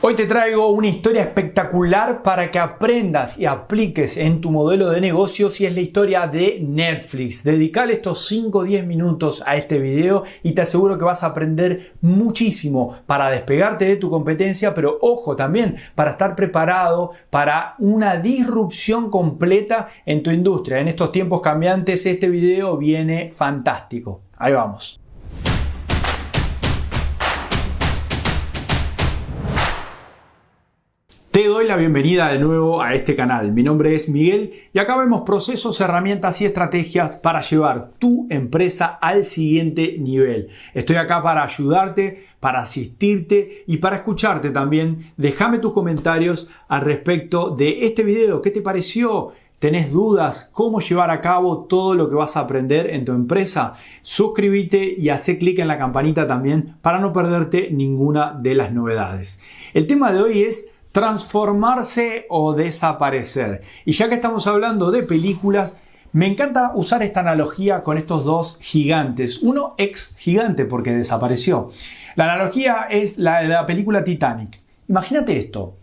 Hoy te traigo una historia espectacular para que aprendas y apliques en tu modelo de negocios y es la historia de Netflix. Dedicale estos 5 o 10 minutos a este video y te aseguro que vas a aprender muchísimo para despegarte de tu competencia, pero ojo también para estar preparado para una disrupción completa en tu industria. En estos tiempos cambiantes este video viene fantástico. Ahí vamos. Te doy la bienvenida de nuevo a este canal. Mi nombre es Miguel y acá vemos procesos, herramientas y estrategias para llevar tu empresa al siguiente nivel. Estoy acá para ayudarte, para asistirte y para escucharte también. Déjame tus comentarios al respecto de este video. ¿Qué te pareció? ¿Tenés dudas? ¿Cómo llevar a cabo todo lo que vas a aprender en tu empresa? Suscríbete y haz clic en la campanita también para no perderte ninguna de las novedades. El tema de hoy es transformarse o desaparecer. Y ya que estamos hablando de películas, me encanta usar esta analogía con estos dos gigantes. Uno ex gigante porque desapareció. La analogía es la de la película Titanic. Imagínate esto.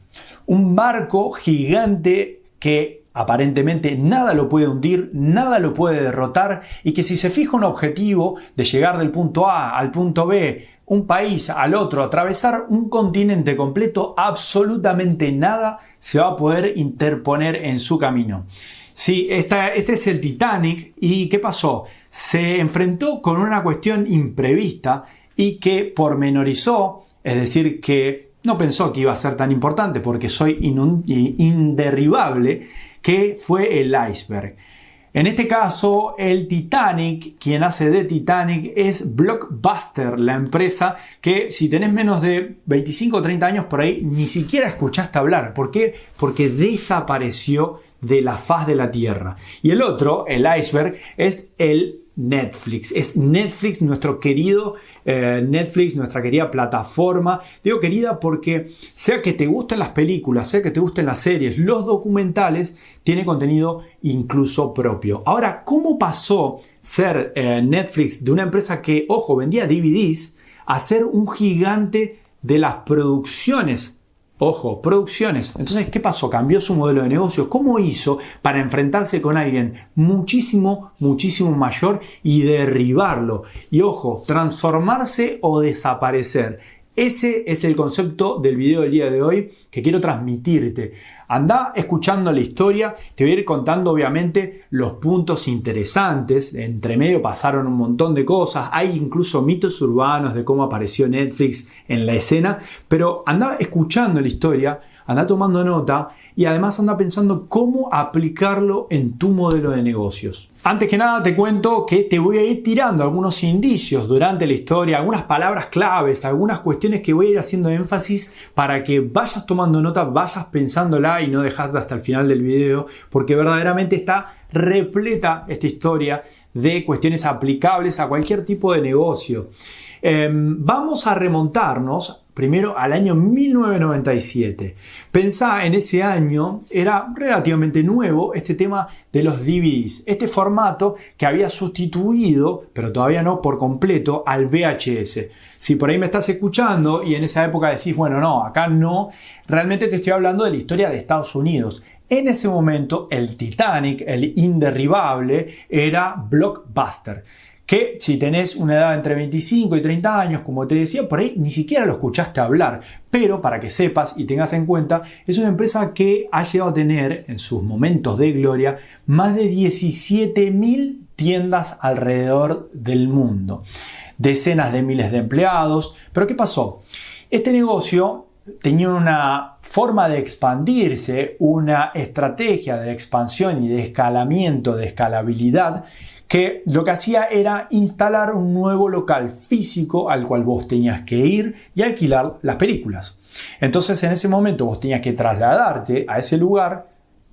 Un barco gigante que aparentemente nada lo puede hundir, nada lo puede derrotar y que si se fija un objetivo de llegar del punto A al punto B, un país al otro, atravesar un continente completo, absolutamente nada se va a poder interponer en su camino. Sí, este es el Titanic. ¿Y qué pasó? Se enfrentó con una cuestión imprevista y que pormenorizó, es decir, que no pensó que iba a ser tan importante porque soy inderribable, que fue el iceberg. En este caso, el Titanic, quien hace de Titanic es Blockbuster, la empresa que si tenés menos de 25 o 30 años por ahí, ni siquiera escuchaste hablar. ¿Por qué? Porque desapareció de la faz de la Tierra. Y el otro, el iceberg, es el Netflix. Es Netflix, nuestro querido Netflix, nuestra querida plataforma. Digo querida porque sea que te gusten las películas, sea que te gusten las series, los documentales, tiene contenido incluso propio. Ahora, ¿cómo pasó ser Netflix de una empresa que, ojo, vendía DVDs a ser un gigante de las producciones? Ojo, producciones. Entonces, ¿qué pasó? Cambió su modelo de negocio. ¿Cómo hizo para enfrentarse con alguien muchísimo mayor y derribarlo? Y ojo, transformarse o desaparecer. Ese es el concepto del video del día de hoy que quiero transmitirte. Anda escuchando la historia, te voy a ir contando obviamente los puntos interesantes. Entre medio pasaron un montón de cosas, hay incluso mitos urbanos de cómo apareció Netflix en la escena, pero anda escuchando la historia, anda tomando nota y además anda pensando cómo aplicarlo en tu modelo de negocios. Antes que nada te cuento que te voy a ir tirando algunos indicios durante la historia, algunas palabras claves, algunas cuestiones que voy a ir haciendo énfasis para que vayas tomando nota, vayas pensándola y no dejarte hasta el final del video, porque verdaderamente está repleta esta historia de cuestiones aplicables a cualquier tipo de negocio. Vamos a remontarnos primero al año 1997. Pensá, en ese año era relativamente nuevo este tema de los DVDs, este formato que había sustituido, pero todavía no por completo, al VHS. Si por ahí me estás escuchando y en esa época decís, bueno, no, acá no, realmente te estoy hablando de la historia de Estados Unidos. En ese momento, el Titanic, el inderribable, era Blockbuster. Que si tenés una edad entre 25 y 30 años, como te decía, por ahí ni siquiera lo escuchaste hablar. Pero para que sepas y tengas en cuenta, es una empresa que ha llegado a tener en sus momentos de gloria más de 17.000 tiendas alrededor del mundo. Decenas de miles de empleados. ¿Pero qué pasó? Este negocio tenía una forma de expandirse, una estrategia de expansión y de escalamiento, de escalabilidad, que lo que hacía era instalar un nuevo local físico al cual vos tenías que ir y alquilar las películas. Entonces en ese momento vos tenías que trasladarte a ese lugar,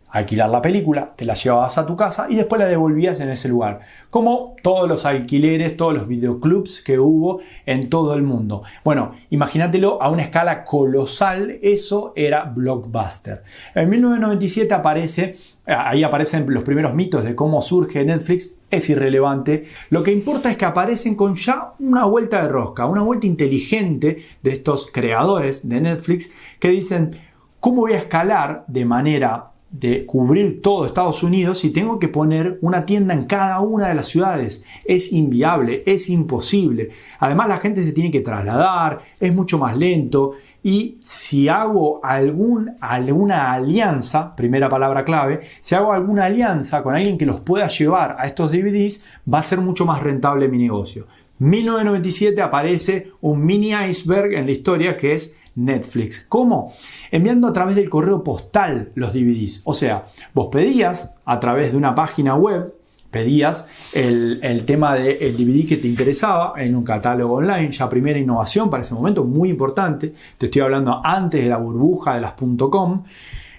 alquilar la película, te la llevabas a tu casa y después la devolvías en ese lugar. Como todos los alquileres, todos los videoclubs que hubo en todo el mundo. Bueno, imagínatelo a una escala colosal, eso era Blockbuster. En 1997 ahí aparecen los primeros mitos de cómo surge Netflix. es irrelevante. Lo que importa es que aparecen con ya una vuelta de rosca, una vuelta inteligente de estos creadores de Netflix que dicen, ¿cómo voy a escalar de manera de cubrir todo Estados Unidos si tengo que poner una tienda en cada una de las ciudades? Es inviable, es imposible. Además, la gente se tiene que trasladar, es mucho más lento. Y si hago alguna alianza, primera palabra clave, si hago alguna alianza con alguien que los pueda llevar a estos DVDs, va a ser mucho más rentable mi negocio. 1997 aparece un mini iceberg en la historia que es Netflix. ¿Cómo? Enviando a través del correo postal los DVDs. O sea, vos pedías a través de una página web, pedías el tema del DVD que te interesaba en un catálogo online, ya primera innovación para ese momento, muy importante. Te estoy hablando antes de la burbuja de las .com.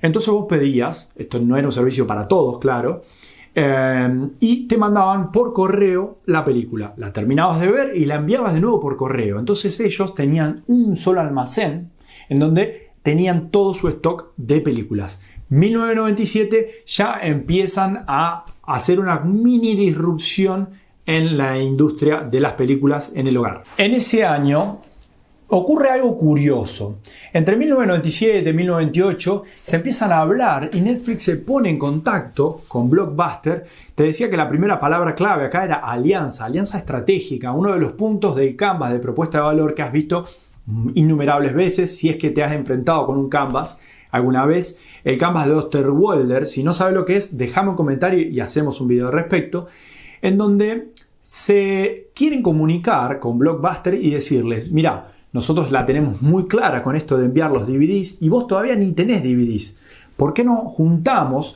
Entonces vos pedías, esto no era un servicio para todos, claro, y te mandaban por correo la película. La terminabas de ver y la enviabas de nuevo por correo. Entonces ellos tenían un solo almacén en donde tenían todo su stock de películas. 1997 ya empiezan a hacer una mini disrupción en la industria de las películas en el hogar. En ese año ocurre algo curioso. Entre 1997 y 1998 se empiezan a hablar y Netflix se pone en contacto con Blockbuster. Te decía que la primera palabra clave acá era alianza, alianza estratégica, uno de los puntos del Canvas de propuesta de valor que has visto innumerables veces si es que te has enfrentado con un Canvas alguna vez. El Canvas de Osterwalder, si no sabes lo que es, déjame un comentario y hacemos un video al respecto, en donde se quieren comunicar con Blockbuster y decirles, mira, nosotros la tenemos muy clara con esto de enviar los DVDs y vos todavía ni tenés DVDs. ¿Por qué no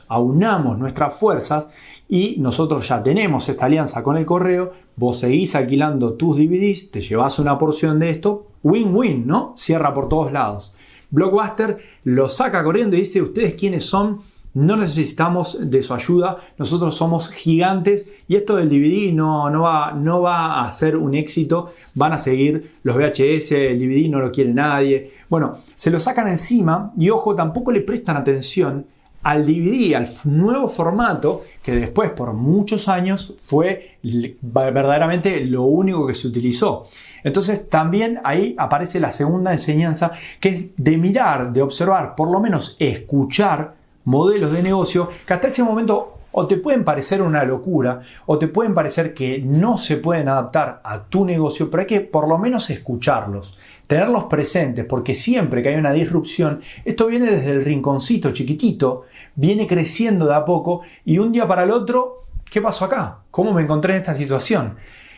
aunamos nuestras fuerzas y nosotros ya tenemos esta alianza con el correo? Vos seguís alquilando tus DVDs, te llevas una porción de esto, win-win, ¿no? Cierra por todos lados. Blockbuster lo saca corriendo y dice, ¿ustedes quiénes son? No necesitamos de su ayuda, nosotros somos gigantes y esto del DVD no va a ser un éxito, van a seguir los VHS, el DVD no lo quiere nadie. Bueno, se lo sacan encima y ojo, tampoco le prestan atención al DVD, al nuevo formato que después por muchos años fue verdaderamente lo único que se utilizó. Entonces también ahí aparece la segunda enseñanza, que es de mirar, de observar, por lo menos escuchar modelos de negocio que hasta ese momento o te pueden parecer una locura o te pueden parecer que no se pueden adaptar a tu negocio, pero hay que por lo menos escucharlos, tenerlos presentes, porque siempre que hay una disrupción, esto viene desde el rinconcito chiquitito, viene creciendo de a poco y un día para el otro, ¿qué pasó acá? ¿Cómo me encontré en esta situación?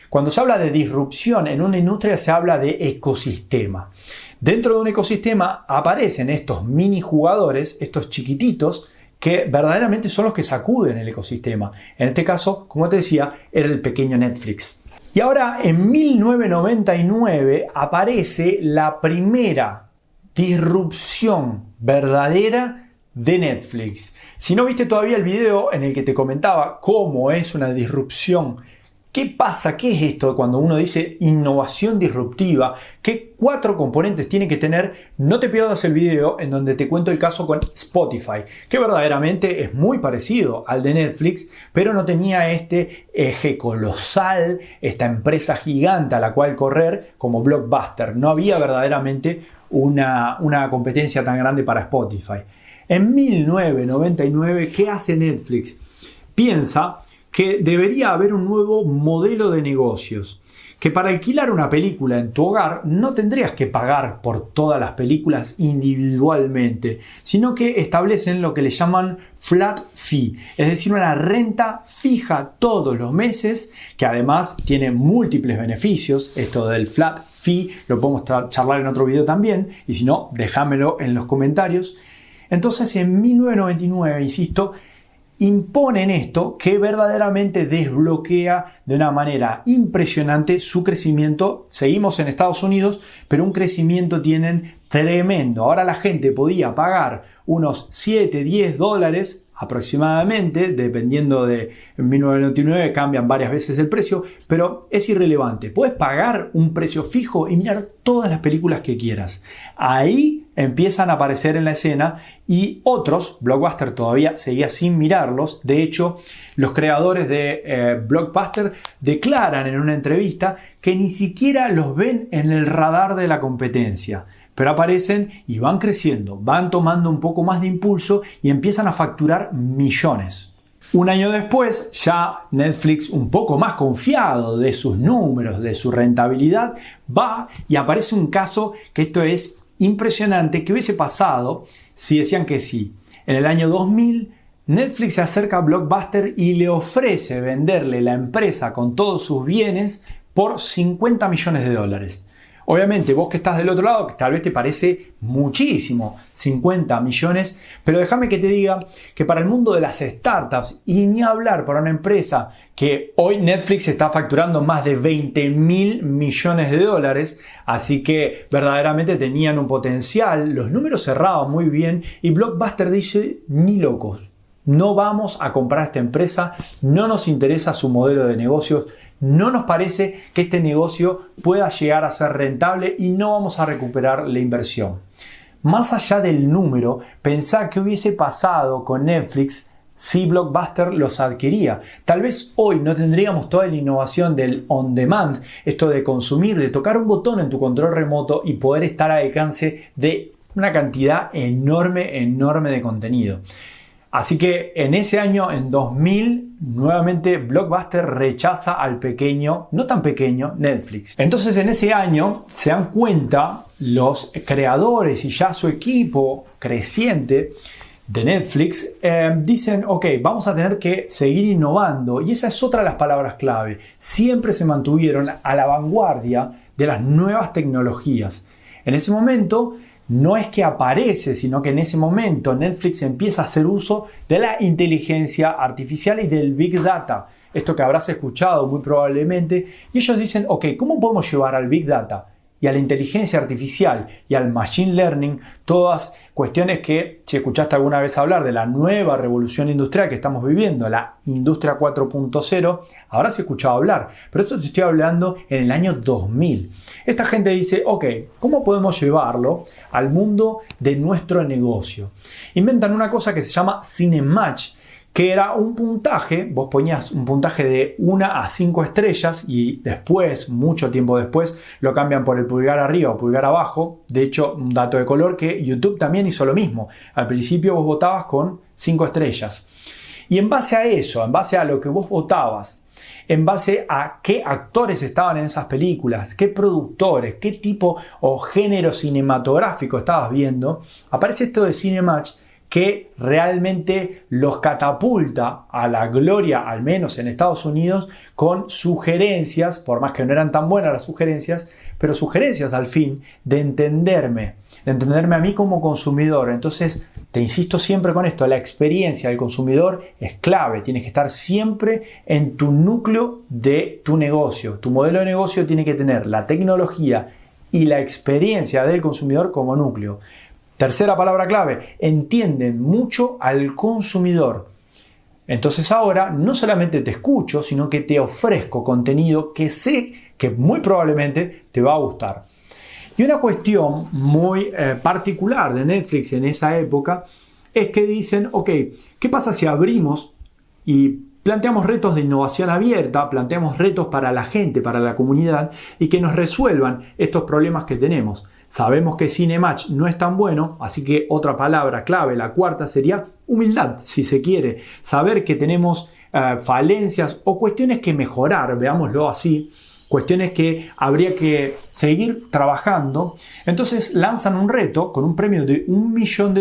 Cuando se habla de disrupción en una industria se habla de ecosistema. Dentro de un ecosistema aparecen estos mini jugadores, estos chiquititos, que verdaderamente son los que sacuden el ecosistema. En este caso, como te decía, era el pequeño Netflix. Y ahora, en 1999, aparece la primera disrupción verdadera de Netflix. Si no viste todavía el video en el que te comentaba cómo es una disrupción, ¿qué pasa? ¿Qué es esto cuando uno dice innovación disruptiva? ¿Qué 4 componentes tiene que tener? No te pierdas el video en donde te cuento el caso con Spotify, que verdaderamente es muy parecido al de Netflix, pero no tenía este eje colosal, esta empresa gigante a la cual correr como Blockbuster. No había verdaderamente una competencia tan grande para Spotify. En 1999, ¿qué hace Netflix? Piensa que debería haber un nuevo modelo de negocios, que para alquilar una película en tu hogar no tendrías que pagar por todas las películas individualmente, sino que establecen lo que le llaman flat fee, es decir, una renta fija todos los meses, que además tiene múltiples beneficios. Esto del flat fee lo podemos charlar en otro video también, y si no, déjamelo en los comentarios. Entonces, en 1999, insisto, imponen esto que verdaderamente desbloquea de una manera impresionante su crecimiento. Seguimos en Estados Unidos, pero un crecimiento tienen tremendo. Ahora la gente podía pagar unos 7, 10 dólares aproximadamente, dependiendo de 1999 cambian varias veces el precio, pero es irrelevante. Puedes pagar un precio fijo y mirar todas las películas que quieras. Ahí empiezan a aparecer en la escena y otros, Blockbuster todavía seguía sin mirarlos. De hecho, los creadores de Blockbuster declaran en una entrevista que ni siquiera los ven en el radar de la competencia. Pero aparecen y van creciendo, van tomando un poco más de impulso y empiezan a facturar millones. Un año después, ya Netflix, un poco más confiado de sus números, de su rentabilidad, va y aparece un caso que esto es impresionante, que hubiese pasado si decían que sí. En el año 2000, Netflix se acerca a Blockbuster y le ofrece venderle la empresa con todos sus bienes por 50 millones de dólares. Obviamente, vos que estás del otro lado, que tal vez te parece muchísimo, 50 millones, pero déjame que te diga que para el mundo de las startups, y ni hablar para una empresa que hoy Netflix está facturando más de 20.000 millones de dólares, así que verdaderamente tenían un potencial, los números cerraban muy bien y Blockbuster dice, ni locos, no vamos a comprar esta empresa, no nos interesa su modelo de negocios, no nos parece que este negocio pueda llegar a ser rentable y no vamos a recuperar la inversión. Más allá del número, pensá qué hubiese pasado con Netflix si Blockbuster los adquiría. Tal vez hoy no tendríamos toda la innovación del on demand, esto de consumir, de tocar un botón en tu control remoto y poder estar al alcance de una cantidad enorme de contenido. Así que en ese año, en 2000, nuevamente Blockbuster rechaza al pequeño, no tan pequeño, Netflix. Entonces en ese año se dan cuenta los creadores y ya su equipo creciente de Netflix, dicen, ok, vamos a tener que seguir innovando. Y esa es otra de las palabras clave. Siempre se mantuvieron a la vanguardia de las nuevas tecnologías. En ese momento, no es que aparece, sino que en ese momento Netflix empieza a hacer uso de la inteligencia artificial y del Big Data. Esto que habrás escuchado muy probablemente. Y ellos dicen, ok, ¿cómo podemos llevar al Big Data y a la inteligencia artificial y al Machine Learning todas cuestiones que, si escuchaste alguna vez hablar de la nueva revolución industrial que estamos viviendo, la Industria 4.0, habrás escuchado hablar. Pero esto te estoy hablando en el año 2000. Esta gente dice, ok, ¿cómo podemos llevarlo al mundo de nuestro negocio? Inventan una cosa que se llama Cinematch, que era un puntaje, vos ponías un puntaje de 1 a 5 estrellas y después, mucho tiempo después, lo cambian por el pulgar arriba o pulgar abajo. De hecho, un dato de color que YouTube también hizo lo mismo. Al principio vos votabas con 5 estrellas. Y en base a eso, en base a lo que vos votabas, en base a qué actores estaban en esas películas, qué productores, qué tipo o género cinematográfico estabas viendo, aparece esto de Cinematch, que realmente los catapulta a la gloria, al menos en Estados Unidos, con sugerencias, por más que no eran tan buenas las sugerencias, pero sugerencias al fin de entenderme a mí como consumidor. Entonces, te insisto siempre con esto, la experiencia del consumidor es clave, tienes que estar siempre en tu núcleo de tu negocio. Tu modelo de negocio tiene que tener la tecnología y la experiencia del consumidor como núcleo. Tercera palabra clave, entienden mucho al consumidor. Entonces ahora no solamente te escucho, sino que te ofrezco contenido que sé que muy probablemente te va a gustar. Y una cuestión muy particular de Netflix en esa época es que dicen, ok, ¿qué pasa si abrimos y planteamos retos de innovación abierta, planteamos retos para la gente, para la comunidad y que nos resuelvan estos problemas que tenemos? Sabemos que Cinematch no es tan bueno, así que otra palabra clave, la cuarta, sería humildad, si se quiere. Saber que tenemos falencias o cuestiones que mejorar, veámoslo así, cuestiones que habría que seguir trabajando. Entonces lanzan un reto con un premio de $1 millón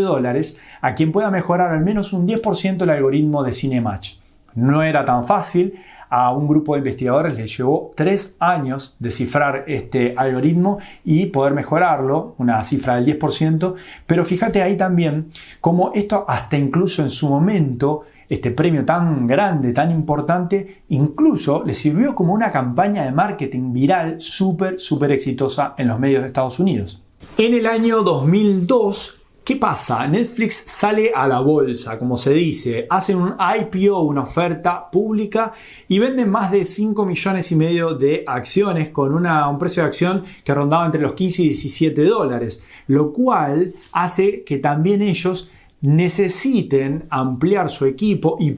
a quien pueda mejorar al menos un 10% el algoritmo de Cinematch. No era tan fácil. A un grupo de investigadores les llevó 3 años descifrar este algoritmo y poder mejorarlo, una cifra del 10%, pero fíjate ahí también cómo esto hasta incluso en su momento, este premio tan grande, tan importante, incluso le sirvió como una campaña de marketing viral súper exitosa en los medios de Estados Unidos. En el año 2002, ¿Qué pasa? Netflix sale a la bolsa, como se dice, hacen un IPO, una oferta pública, y venden más de 5 millones y medio de acciones con un precio de acción que rondaba entre los 15 y 17 dólares, lo cual hace que también ellos necesiten ampliar su equipo y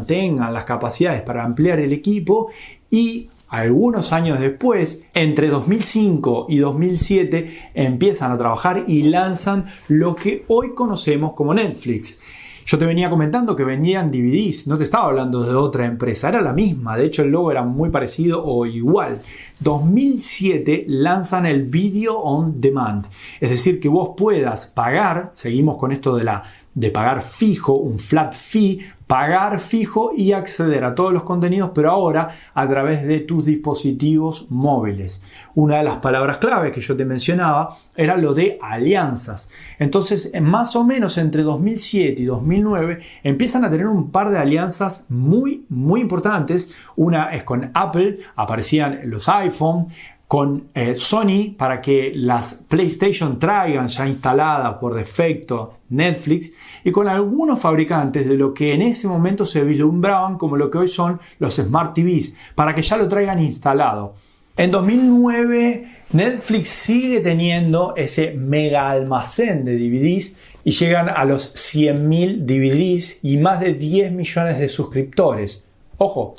tengan las capacidades para ampliar el equipo, y algunos años después, entre 2005 y 2007, empiezan a trabajar y lanzan lo que hoy conocemos como Netflix. Yo te venía comentando que vendían DVDs, no te estaba hablando de otra empresa, era la misma, de hecho el logo era muy parecido o igual. 2007 lanzan el Video on Demand, es decir, que vos puedas pagar, seguimos con esto de pagar fijo, un flat fee, pagar fijo y acceder a todos los contenidos, pero ahora a través de tus dispositivos móviles. Una de las palabras clave que yo te mencionaba era lo de alianzas. Entonces, más o menos entre 2007 y 2009 empiezan a tener un par de alianzas muy importantes. Una es con Apple, aparecían los iPhone, con Sony para que las PlayStation traigan ya instalada por defecto Netflix, y con algunos fabricantes de lo que en ese momento se vislumbraban como lo que hoy son los Smart TVs, para que ya lo traigan instalado. En 2009 Netflix sigue teniendo ese mega almacén de DVDs y llegan a los 100.000 DVDs y más de 10 millones de suscriptores. Ojo,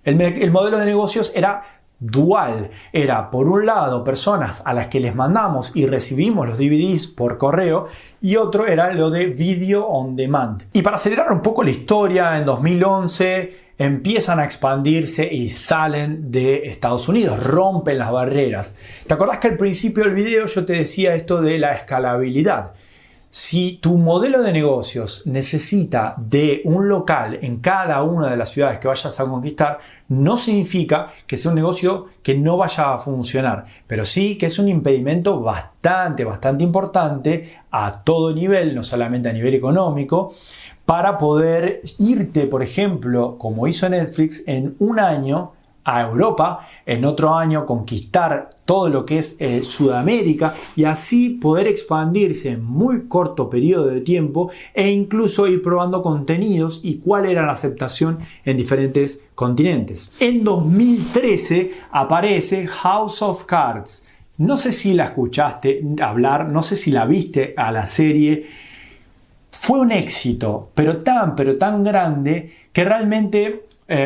el modelo de negocios era dual. Era, por un lado, personas a las que les mandamos y recibimos los DVDs por correo, y otro era lo de Video on Demand. Y para acelerar un poco la historia, en 2011 empiezan a expandirse y salen de Estados Unidos, rompen las barreras. ¿Te acordás que al principio del video yo te decía esto de la escalabilidad? Si tu modelo de negocios necesita de un local en cada una de las ciudades que vayas a conquistar, no significa que sea un negocio que no vaya a funcionar, pero sí que es un impedimento bastante importante a todo nivel, no solamente a nivel económico, para poder irte, por ejemplo, como hizo Netflix, en un año a Europa, en otro año conquistar todo lo que es Sudamérica, y así poder expandirse en muy corto periodo de tiempo e incluso ir probando contenidos y cuál era la aceptación en diferentes continentes. En 2013 aparece House of Cards. No sé si la escuchaste hablar, no sé si la viste a la serie. Fue un éxito, pero tan grande que realmente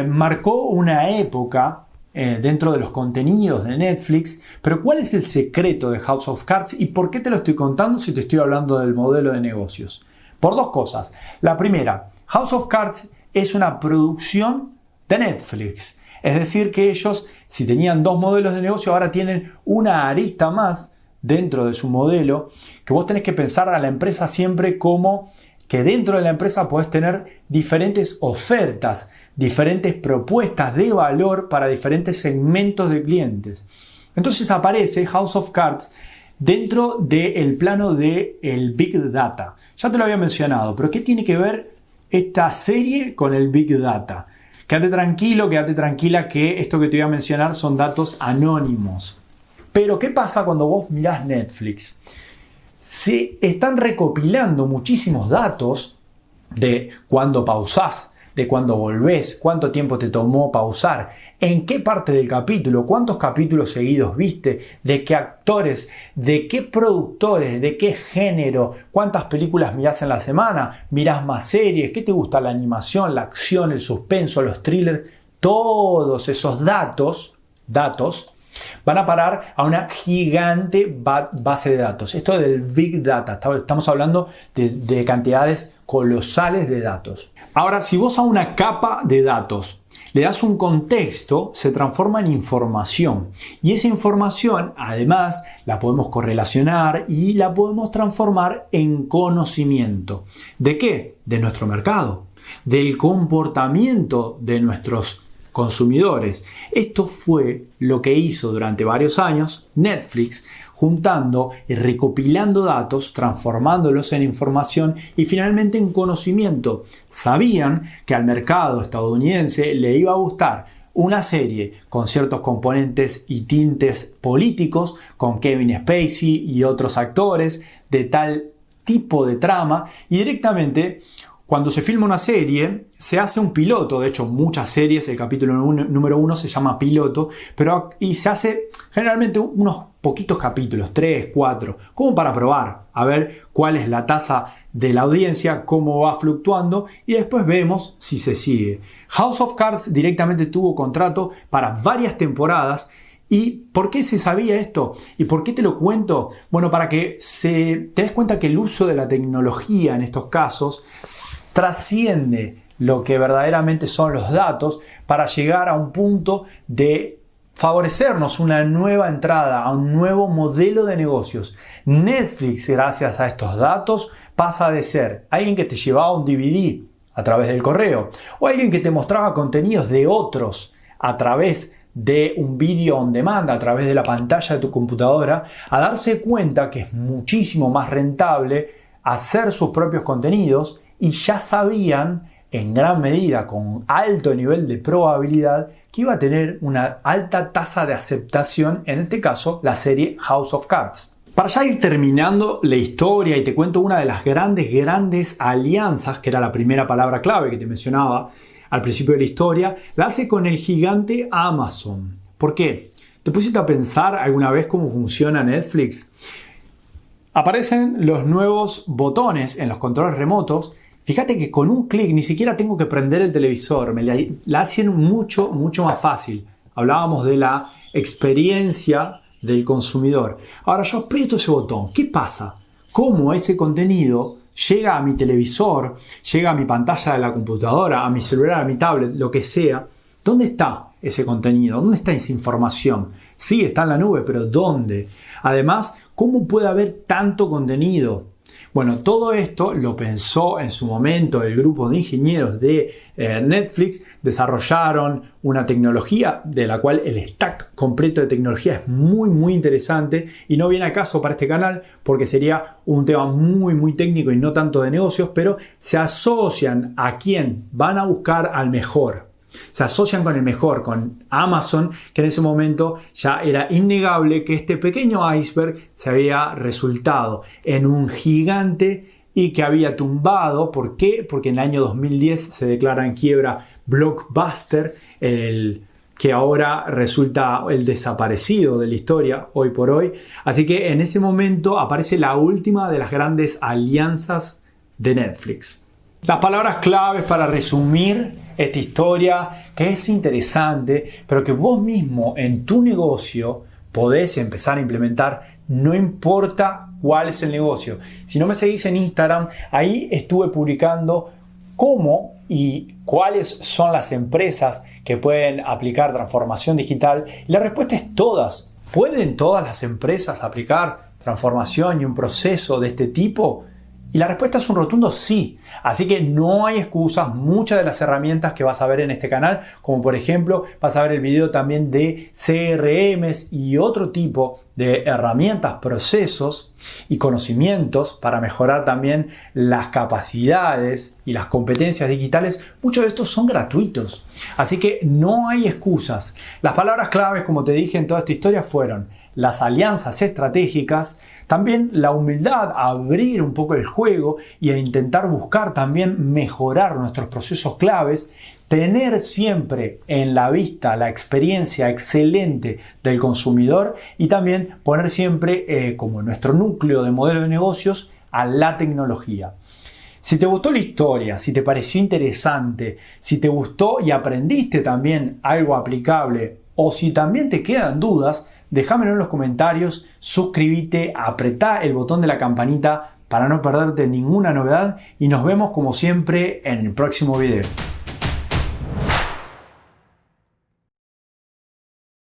marcó una época dentro de los contenidos de Netflix. Pero ¿cuál es el secreto de House of Cards y por qué te lo estoy contando si te estoy hablando del modelo de negocios? Por dos cosas. La primera, House of Cards es una producción de Netflix. Es decir, que ellos, si tenían dos modelos de negocio, ahora tienen una arista más dentro de su modelo, que vos tenés que pensar a la empresa siempre como que dentro de la empresa podés tener diferentes ofertas, diferentes propuestas de valor para diferentes segmentos de clientes. Entonces aparece House of Cards dentro del plano del Big Data. Ya te lo había mencionado, pero ¿qué tiene que ver esta serie con el Big Data? Quédate tranquilo, quédate tranquila, que esto que te voy a mencionar son datos anónimos. Pero ¿qué pasa cuando vos mirás Netflix? Se están recopilando muchísimos datos de cuándo pausás, de cuándo volvés, cuánto tiempo te tomó pausar, en qué parte del capítulo, cuántos capítulos seguidos viste, de qué actores, de qué productores, de qué género, cuántas películas mirás en la semana, mirás más series, qué te gusta, la animación, la acción, el suspenso, los thrillers. Todos esos datos van a parar a una gigante base de datos. Esto del Big Data, estamos hablando de cantidades colosales de datos. Ahora, si vos a una capa de datos le das un contexto, se transforma en información. Y esa información, además, la podemos correlacionar y la podemos transformar en conocimiento. ¿De qué? De nuestro mercado, del comportamiento de nuestros consumidores. Esto fue lo que hizo durante varios años Netflix, juntando y recopilando datos, transformándolos en información y finalmente en conocimiento. Sabían que al mercado estadounidense le iba a gustar una serie con ciertos componentes y tintes políticos, con Kevin Spacey y otros actores de tal tipo de trama y directamente cuando se filma una serie se hace un piloto. De hecho, muchas series, el capítulo número 1 se llama piloto, y se hace generalmente unos poquitos capítulos, 3, 4, como para probar, a ver cuál es la tasa de la audiencia, cómo va fluctuando y después vemos si se sigue. House of Cards directamente tuvo contrato para varias temporadas. ¿Y por qué se sabía esto? ¿Y por qué te lo cuento? Bueno, para que te des cuenta que el uso de la tecnología en estos casos trasciende lo que verdaderamente son los datos para llegar a un punto de favorecernos una nueva entrada a un nuevo modelo de negocios. Netflix, gracias a estos datos, pasa de ser alguien que te llevaba un DVD a través del correo o alguien que te mostraba contenidos de otros a través de un video on demand, a través de la pantalla de tu computadora, a darse cuenta que es muchísimo más rentable hacer sus propios contenidos y ya sabían en gran medida, con alto nivel de probabilidad, que iba a tener una alta tasa de aceptación, en este caso la serie House of Cards. Para ya ir terminando la historia y te cuento una de las grandes alianzas, que era la primera palabra clave que te mencionaba al principio de la historia, la hace con el gigante Amazon. ¿Por qué? ¿Te pusiste a pensar alguna vez cómo funciona Netflix? Aparecen los nuevos botones en los controles remotos. Fíjate que con un clic ni siquiera tengo que prender el televisor, la hacen mucho más fácil. Hablábamos de la experiencia del consumidor. Ahora yo aprieto ese botón. ¿Qué pasa? ¿Cómo ese contenido llega a mi televisor, llega a mi pantalla de la computadora, a mi celular, a mi tablet, lo que sea? ¿Dónde está ese contenido? ¿Dónde está esa información? Sí, está en la nube, pero ¿dónde? Además, ¿cómo puede haber tanto contenido? Bueno, todo esto lo pensó en su momento el grupo de ingenieros de Netflix. Desarrollaron una tecnología de la cual el stack completo de tecnología es muy interesante y no viene al caso para este canal porque sería un tema muy técnico y no tanto de negocios, pero se asocian a quién van a buscar al mejor. Se asocian con el mejor, con Amazon, que en ese momento ya era innegable que este pequeño iceberg se había resultado en un gigante y que había tumbado. ¿Por qué? Porque en el año 2010 se declara en quiebra Blockbuster, el que ahora resulta el desaparecido de la historia hoy por hoy. Así que en ese momento aparece la última de las grandes alianzas de Netflix. Las palabras claves para resumir esta historia, que es interesante, pero que vos mismo en tu negocio podés empezar a implementar, no importa cuál es el negocio. Si no me seguís en Instagram, ahí estuve publicando cómo y cuáles son las empresas que pueden aplicar transformación digital. Y la respuesta es todas. ¿Pueden todas las empresas aplicar transformación y un proceso de este tipo? Y la respuesta es un rotundo sí. Así que no hay excusas. Muchas de las herramientas que vas a ver en este canal, como por ejemplo, vas a ver el video también de CRMs y otro tipo de herramientas, procesos y conocimientos para mejorar también las capacidades y las competencias digitales. Muchos de estos son gratuitos. Así que no hay excusas. Las palabras claves, como te dije en toda esta historia, fueron las alianzas estratégicas, también la humildad a abrir un poco el juego y a intentar buscar también mejorar nuestros procesos claves, tener siempre en la vista la experiencia excelente del consumidor y también poner siempre como nuestro núcleo de modelo de negocios a la tecnología. Si te gustó la historia, si te pareció interesante, si te gustó y aprendiste también algo aplicable o si también te quedan dudas, déjamelo en los comentarios, suscríbete, apretá el botón de la campanita para no perderte ninguna novedad y nos vemos como siempre en el próximo video.